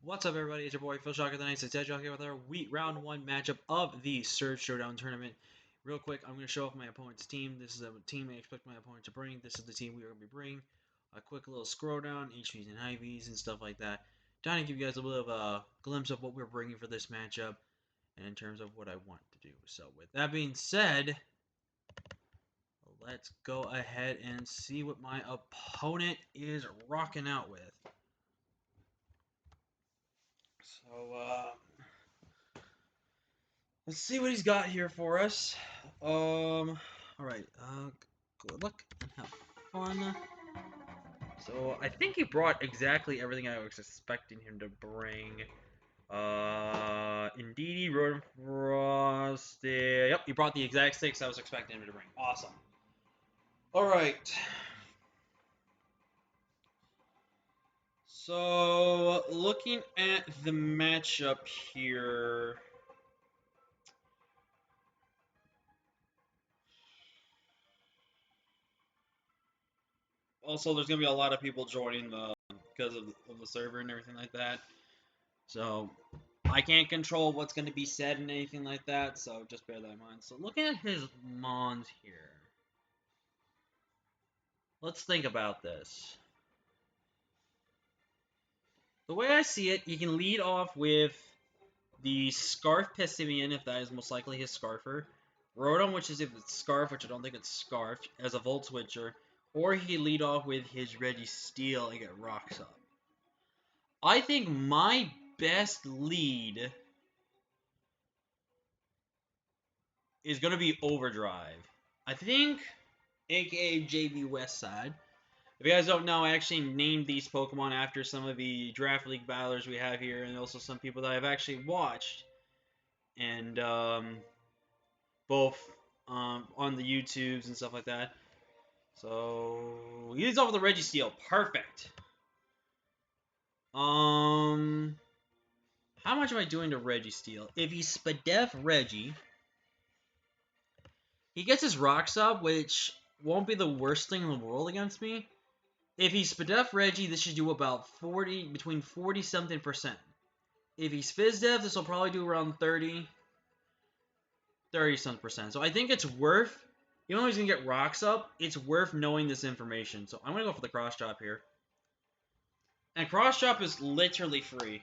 What's up, everybody? It's your boy Phil Shocker the Nice Jock here with our round one matchup of the Surge Showdown tournament. Real quick, I'm going to show off my opponent's team. This is a team I expect my opponent to bring. This is the team we are going to be bringing. A quick little scroll down, HVs and IVs and stuff like that. Trying to give you guys a bit of a glimpse of what we're bringing for this matchup and in terms of what I want to do. So with that being said, let's go ahead and see what my opponent is rocking out with. So, let's see what he's got here for us. Alright, good luck and have fun. So, I think he brought exactly everything I was expecting him to bring. Indeed, Rotom Frost. Yep, he brought the exact 6 I was expecting him to bring. Awesome. Alright. So, looking at the matchup here. Also, there's going to be a lot of people joining because of the server and everything like that. So, I can't control what's going to be said and anything like that, so just bear that in mind. So, looking at his Mons here. Let's think about this. The way I see it, you can lead off with the Scarf Pessimian, if that is most likely his Scarfer. Rotom, which is if it's Scarf, which I don't think it's Scarf, as a Volt Switcher. Or he can lead off with his Registeel and get Rocks up. I think my best lead is going to be Overdrive. I think, aka JV Westside. If you guys don't know, I actually named these Pokemon after some of the Draft League battlers we have here, and also some people that I've actually watched. And, both on the YouTubes and stuff like that. So, he leads off with the Registeel. Perfect. How much am I doing to Registeel? If he's Spadef Reggie, he gets his Rocks up, which won't be the worst thing in the world against me. If he's Spadef Reggie, this should do about between 40-something%. If he's Fizdef, this will probably do around 30-something%. So I think it's worth, even though he's going to get Rocks up, it's worth knowing this information. So I'm going to go for the Cross Chop here. And Cross Chop is literally free.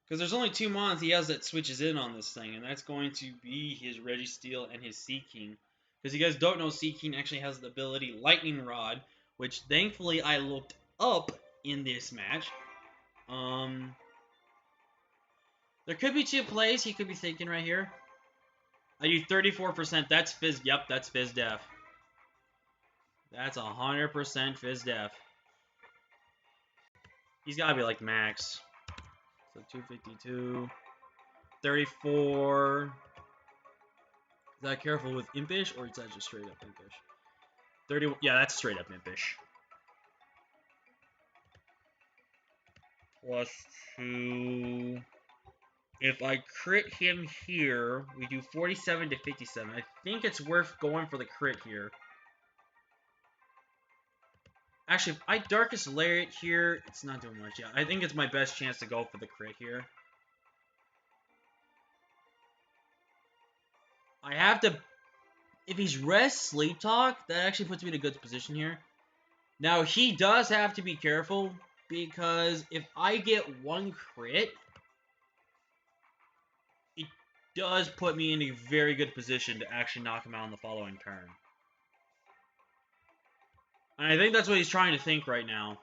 Because there's only 2 mons he has that switches in on this thing, and that's going to be his Registeel and his Seaking. Because you guys don't know, Seaking actually has the ability Lightning Rod, which thankfully I looked up in this match. There could be 2 plays he could be thinking right here. I do 34%. That's Fizz. Yep, that's Fizdef. That's 100% Fizdef. He's got to be like max. So 252. 34. Is that careful with Impish, or is that just straight up Impish? 30. Yeah, that's straight up Impish. Plus 2. If I crit him here, we do 47 to 57. I think it's worth going for the crit here. Actually, if I Darkest Lariat here, it's not doing much. Yeah, I think it's my best chance to go for the crit here. I have to... If he's Rest Sleep Talk, that actually puts me in a good position here. Now, he does have to be careful, because if I get 1 crit, it does put me in a very good position to actually knock him out on the following turn. And I think that's what he's trying to think right now.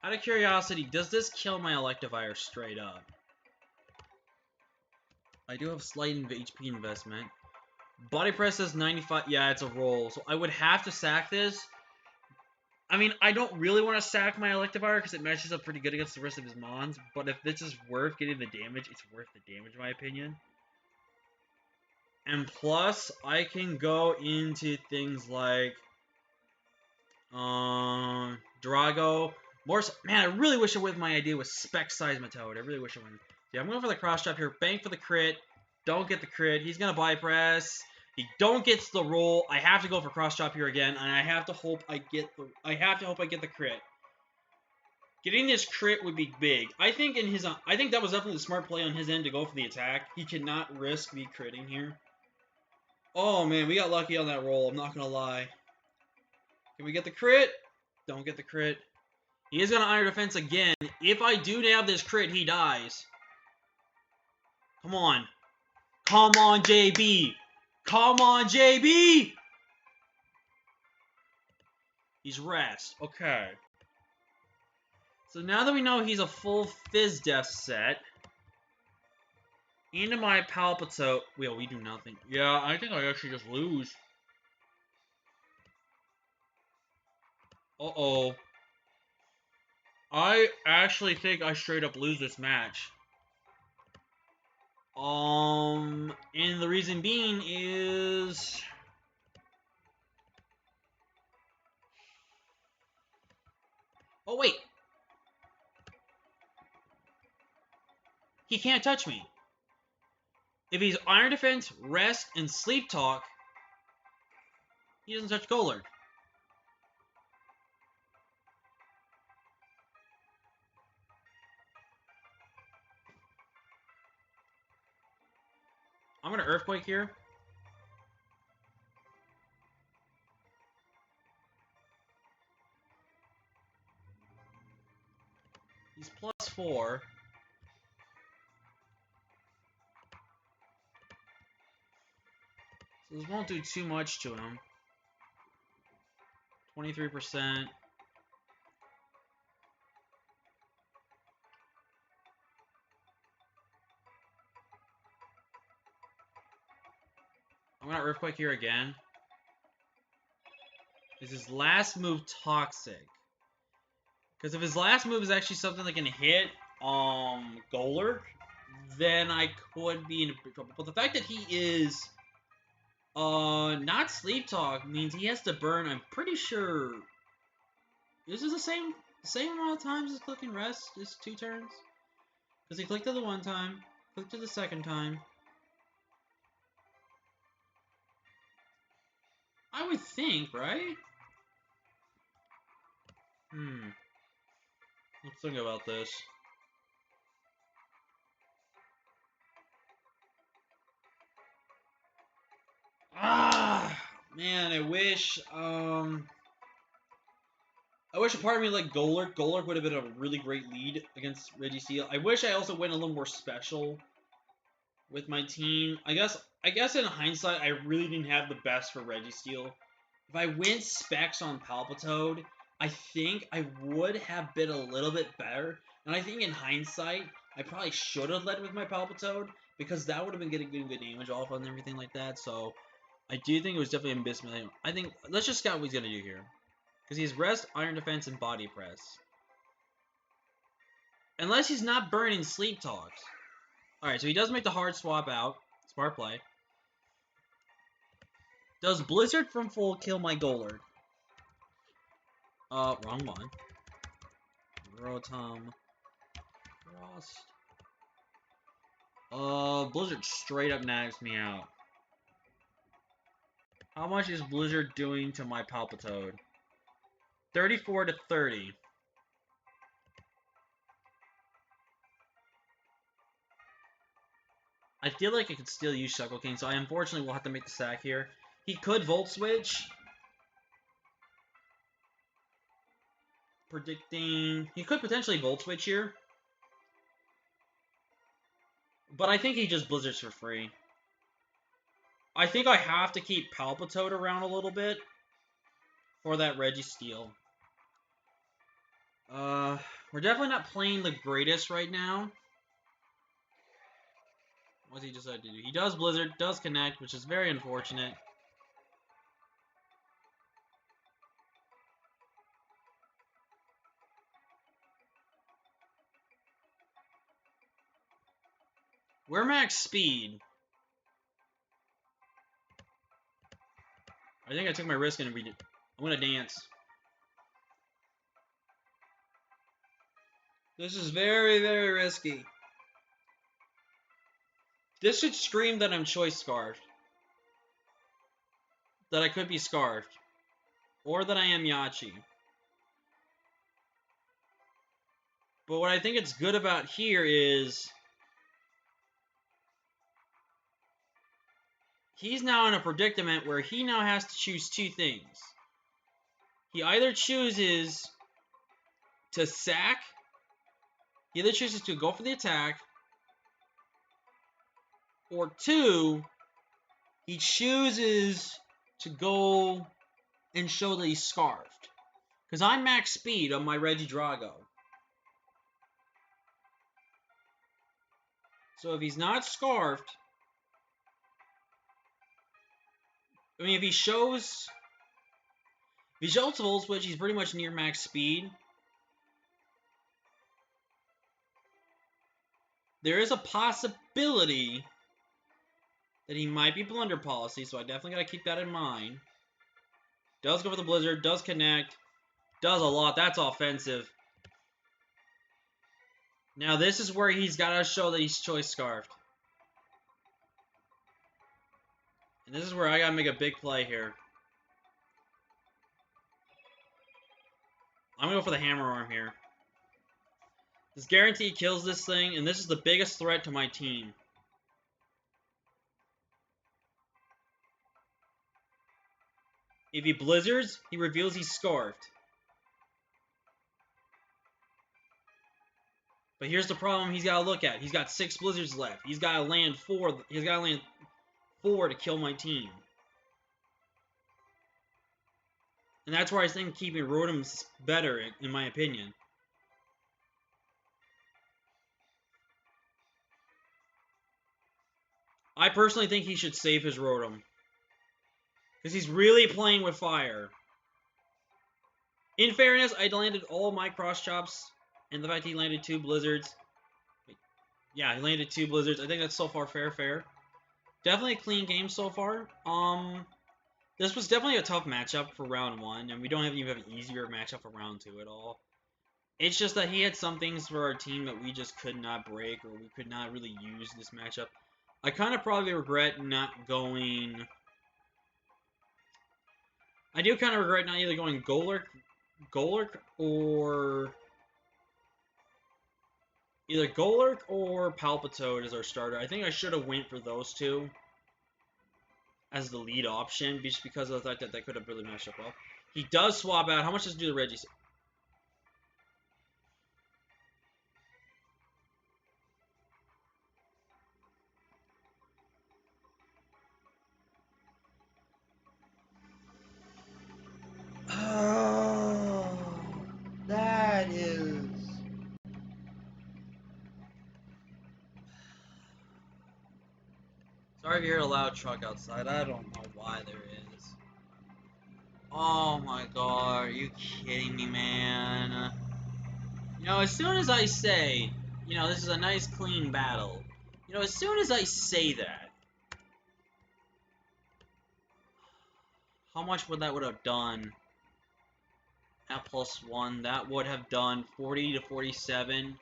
Out of curiosity, does this kill my Electivire straight up? I do have slight HP investment. Body Press says 95. Yeah, it's a roll. So I would have to sack this. I mean, I don't really want to sack my Electivire because it matches up pretty good against the rest of his Mons. But if this is worth getting the damage, it's worth the damage in my opinion. And plus, I can go into things like Drago. Man, I really wish I went with my idea with Spec Seismitoad. I really wish I went. Yeah, I'm going for the Cross Chop here. Bank for the crit. Don't get the crit. He's going to bypass. He don't get the roll. I have to go for cross chop here again, and I have to hope I get the crit. Getting this crit would be big. I think I think that was definitely a smart play on his end to go for the attack. He cannot risk me critting here. Oh man, we got lucky on that roll. I'm not gonna lie. Can we get the crit? Don't get the crit. He is gonna iron defense again. If I do nail this crit, he dies. Come on. Come on, JB. Come on, JB. He's rest. Okay. So now that we know he's a full Fizz Death set, into my Palpitoad. Well, we do nothing. Yeah, I think I actually just lose. Uh-oh. I actually think I straight up lose this match. And the reason being is... Oh, wait. He can't touch me. If he's Iron Defense, Rest, and Sleep Talk, he doesn't touch Golard. I'm gonna Earthquake here. He's +4. So this won't do too much to him. 23%. I'm gonna Earthquake here again. Is his last move toxic? Because if his last move is actually something that can hit Golard, then I could be in big trouble. But the fact that he is not Sleep Talk means he has to burn, I'm pretty sure. This is the same amount of times as clicking Rest, is 2 turns. Because he clicked it the one time, clicked it the second time. I would think, right? Let's think about this. Ah, man, I wish a part of me liked Golard. Golard would have been a really great lead against Registeel. I wish I also went a little more special with my team. I guess in hindsight, I really didn't have the best for Registeel. If I went specs on Palpitoad, I think I would have been a little bit better. And I think in hindsight, I probably should have led with my Palpitoad, because that would have been getting good damage off and everything like that. So I do think it was definitely a mismatch. I think, let's just scout what he's going to do here. Because he has Rest, Iron Defense, and Body Press. Unless he's not burning Sleep Talks. Alright, so he does make the hard swap out. Smart play. Does Blizzard from full kill my Golard? Wrong one. Rotom. Frost. Blizzard straight up nags me out. How much is Blizzard doing to my Palpitoad? 34 to 30. I feel like I could still use Shuckle King, so I unfortunately will have to make the sack here. He could Volt Switch. Predicting... He could potentially Volt Switch here. But I think he just Blizzards for free. I think I have to keep Palpitoad around a little bit for that Registeel. We're definitely not playing the greatest right now. What does he decide to do? He does Blizzard, does connect, which is very unfortunate. We're max speed. I think I took my risk and I'm gonna dance. This is very, very risky. This should scream that I'm choice scarred. that I could be Scarfed. Or that I am Yachi. But what I think it's good about here is he's now in a predicament where he now has to choose two things. He either chooses to sack, he either chooses to go for the attack, or two, he chooses to go and show that he's Scarfed. Because I'm max speed on my Regidrago. So if he's not Scarfed, I mean, if he shows Full Switch, he's pretty much near max speed. There is a possibility that he might be Blunder Policy, so I definitely gotta keep that in mind. Does go for the Blizzard, does connect, does a lot. That's offensive. Now this is where he's gotta show that he's Choice Scarfed. And this is where I gotta make a big play here. I'm gonna go for the Hammer Arm here. This guarantee kills this thing, and this is the biggest threat to my team. If he Blizzards, he reveals he's Scarfed. But here's the problem he's got to look at. He's got 6 Blizzards left. He's got to land 4. He's got to land 4 to kill my team. And that's where I think keeping Rotom's better, in my opinion. I personally think he should save his Rotom. Because he's really playing with fire. In fairness, I landed all my cross chops. And the fact he landed 2 Blizzards. Yeah, he landed 2 Blizzards. I think that's so far fair. Definitely a clean game so far. This was definitely a tough matchup for round 1. And we don't even have an easier matchup for round 2 at all. It's just that he had some things for our team that we just could not break. Or we could not really use this matchup. I kind of probably regret not going... I do kind of regret not either going Golurk or... Either Golurk or Palpitoad as our starter. I think I should have went for those two as the lead option, just because of the fact that they could have really matched up well. He does swap out. How much does it do to Reggie? Oh, that is... Sorry if you hear a loud truck outside. I don't know why there is. Oh my god, are you kidding me, man? You know, as soon as I say, you know, this is a nice clean battle, you know, as soon as I say that, how much would that would have done? At +1, that would have done 40 to 47.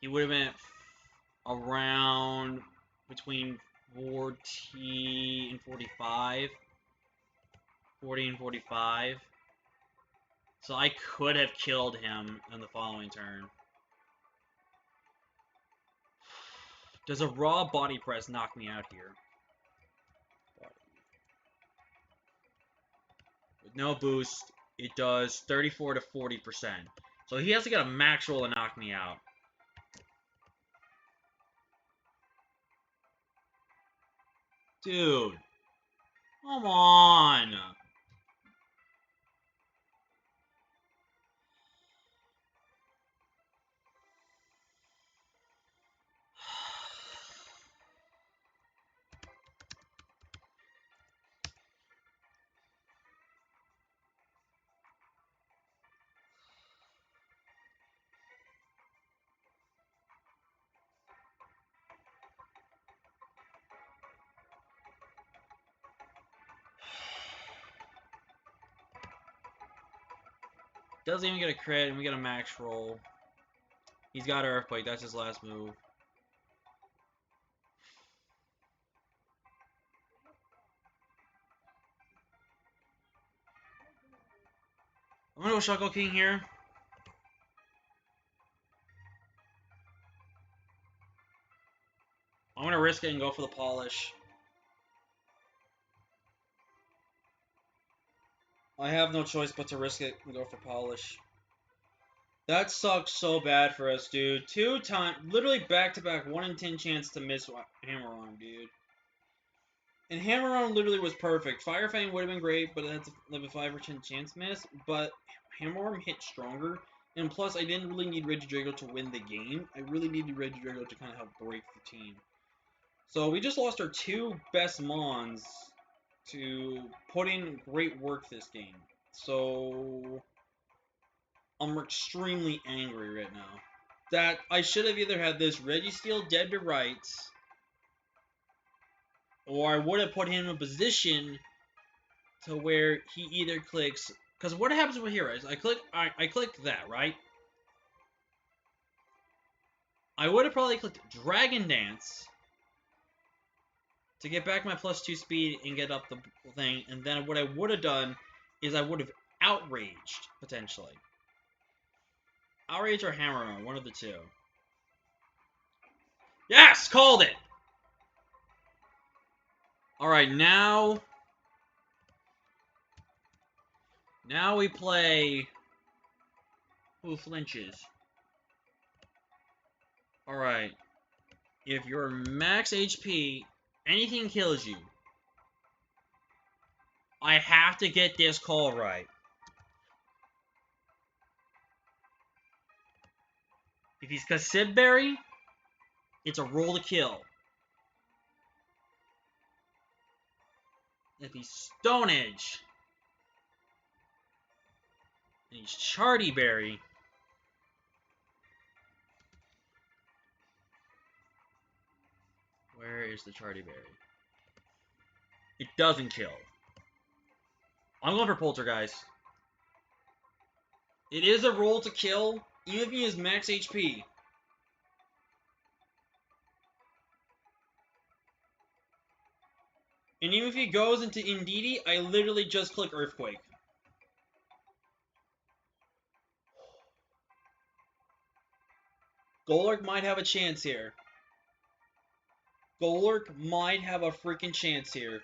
He would have been around between 40 and 45. 40 and 45. So I could have killed him in the following turn. Does a raw body press knock me out here? With no boost, it does 34 to 40%. So he has to get a max roll to knock me out. Dude. Come on. Doesn't even get a crit, and we get a max roll. He's got Earthquake, that's his last move. I'm gonna go Shuckle King here. I'm gonna risk it and go for the polish. I have no choice but to risk it and go for polish. That sucks so bad for us, dude. 2 times, literally back-to-back, 1 in 10 chance to miss Hammer Arm, dude. And Hammer Arm literally was perfect. Fire Fang would have been great, but it had to live a 5 or 10 chance miss. But Hammer Arm hit stronger. And plus, I didn't really need Regidrago to win the game. I really needed Regidrago to kind of help break the team. So we just lost our 2 best Mons to put in great work this game. So I'm extremely angry right now. That I should have either had this Registeel dead to rights, or I would have put him in a position to where he either clicks. Because what happens with heroes? I click that, right? I would have probably clicked Dragon Dance to get back my +2 speed and get up the thing, and then what I would have done is I would have outraged, potentially. Outrage or Hammer, one of the two. Yes! Called it! Alright, now we play who flinches. Alright. If you're max HP, anything kills you. I have to get this call right. If he's Cassibberry, it's a roll to kill. If he's Stone Edge, and he's Charty Berry, where is the Charty Berry? It doesn't kill. I'm going for Poltergeist. It is a roll to kill, even if he has max HP. And even if he goes into Indeedee, I literally just click Earthquake. Golurk might have a chance here. Golurk might have a freaking chance here.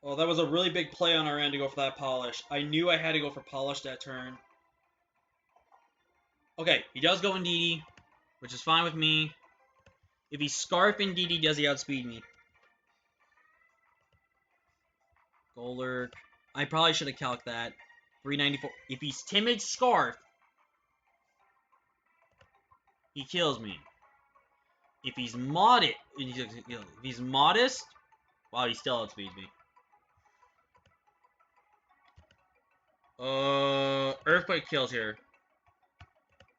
Oh, that was a really big play on our end to go for that polish. I knew I had to go for polish that turn. Okay, he does go Indeedee, which is fine with me. If he's Scarf Indeedee, does he outspeed me? Golurk. I probably should have calced that. 394. If he's Timid Scarf, he kills me. If he's modest, wow, he still outspeeds me. Earthquake kills here.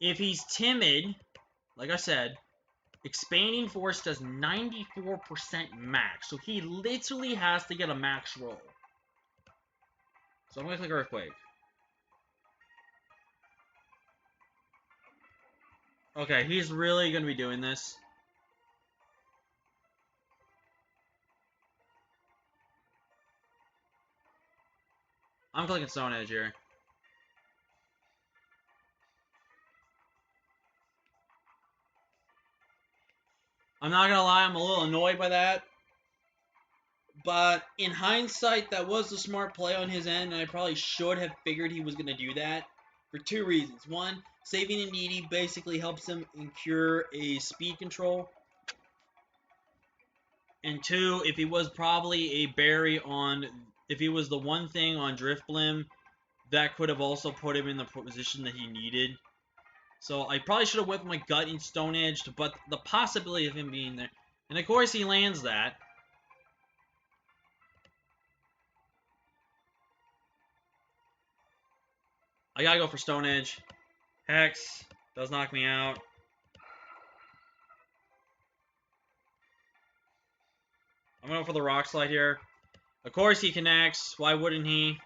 If he's timid, like I said, Expanding Force does 94% max, so he literally has to get a max roll. So I'm gonna click Earthquake. Okay, he's really gonna be doing this. I'm clicking Stone Edge here. I'm not gonna lie, I'm a little annoyed by that. But in hindsight, that was a smart play on his end, and I probably should have figured he was gonna do that. For 2 reasons. One, saving Indeedee basically helps him incur a speed control. And 2, if he was probably a berry on... If he was the one thing on Drifblim, that could have also put him in the position that he needed. So I probably should have whipped my gut in Stone Edged, but the possibility of him being there. And of course he lands that. I gotta go for Stone Edge. Hex does knock me out. I'm going for the Rock Slide here. Of course he connects. Why wouldn't he?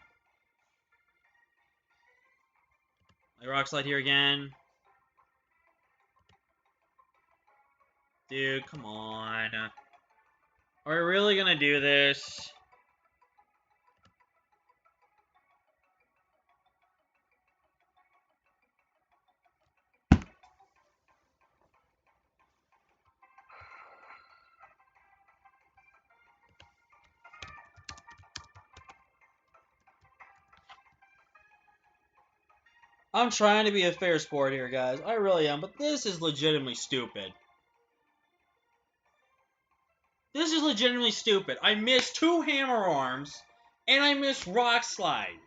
I Rock Slide here again. Dude, come on. Are we really gonna do this? I'm trying to be a fair sport here, guys. I really am, but this is legitimately stupid. This is legitimately stupid. I missed two hammer arms, and I missed rock slide.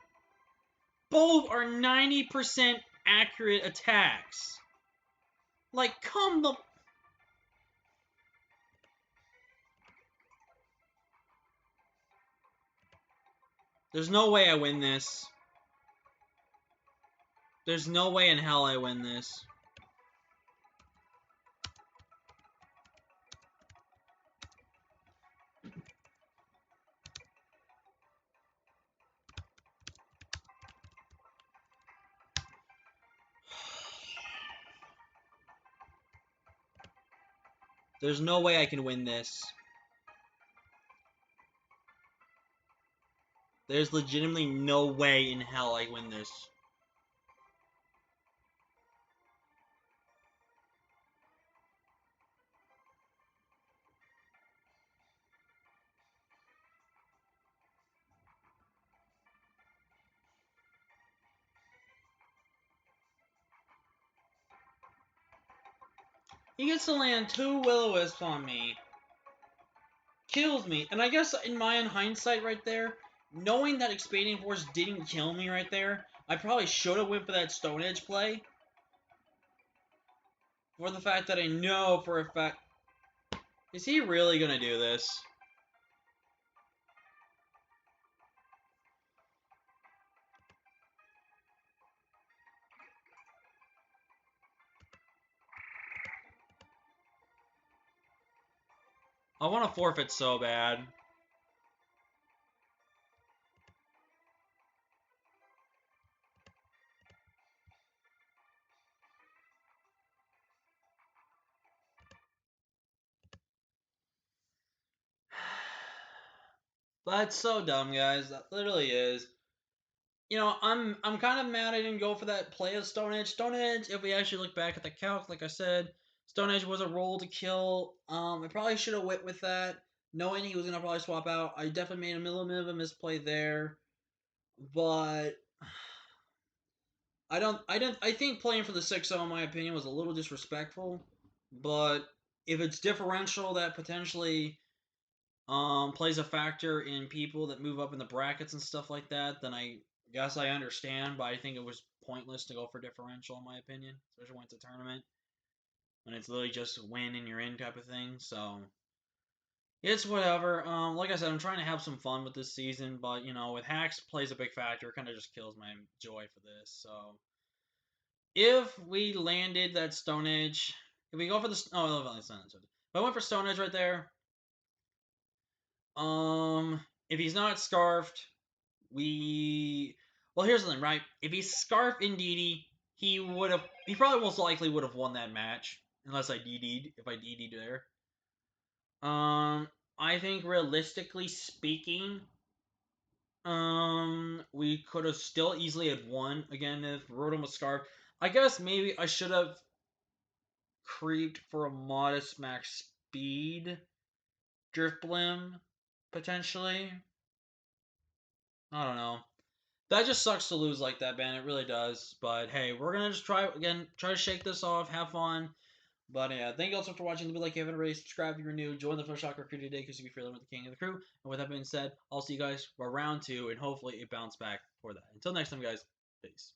Both are 90% accurate attacks. Like, come the... There's no way I win this. There's no way in hell I win this. There's no way I can win this. There's legitimately no way in hell I win this. He gets to land two Will-O-Wisps on me. Kills me. And I guess in my own hindsight right there, knowing that Expanding Force didn't kill me right there, I probably should have went for that Stone Edge play. For the fact that I know for a fact... Is he really going to do this? I want to forfeit so bad. That's so dumb, guys. That literally is. You know, I'm kind of mad I didn't go for that play of Stone Edge. Stone Edge, if we actually look back at the calc, like I said, Stone Edge was a roll to kill. I probably should have went with that, knowing he was gonna probably swap out. I definitely made a little bit of a misplay there, but I think playing for the 6-0 in my opinion was a little disrespectful. But if it's differential that potentially plays a factor in people that move up in the brackets and stuff like that, then I guess I understand, but I think it was pointless to go for differential in my opinion, especially when it's a tournament. When it's literally just win and you're in type of thing, so it's whatever. Like I said, I'm trying to have some fun with this season, but you know, with HAX plays a big factor, it kind of just kills my joy for this. So if we landed that Stone Edge, if we go for the Stone Edge, if I went for Stone Edge right there, if he's not scarfed, we well, here's the thing, right? If he's scarfed Indeedee, he probably most likely would have won that match unless I DD'd if I DD'd there. I think realistically speaking, we could have still easily had won again if Rotom was scarfed. I guess maybe I should have creeped for a modest max speed Drifblim potentially. I don't know. That just sucks to lose like that, man. It really does. But hey, we're gonna just try to shake this off, have fun. But yeah, thank you all so much for watching. Leave a like if you haven't already, subscribe if you're new, join the First Shocker crew today because you'll be feeling with the king of the crew. And with that being said, I'll see you guys for round 2 and hopefully a bounce back for that. Until next time, guys, peace.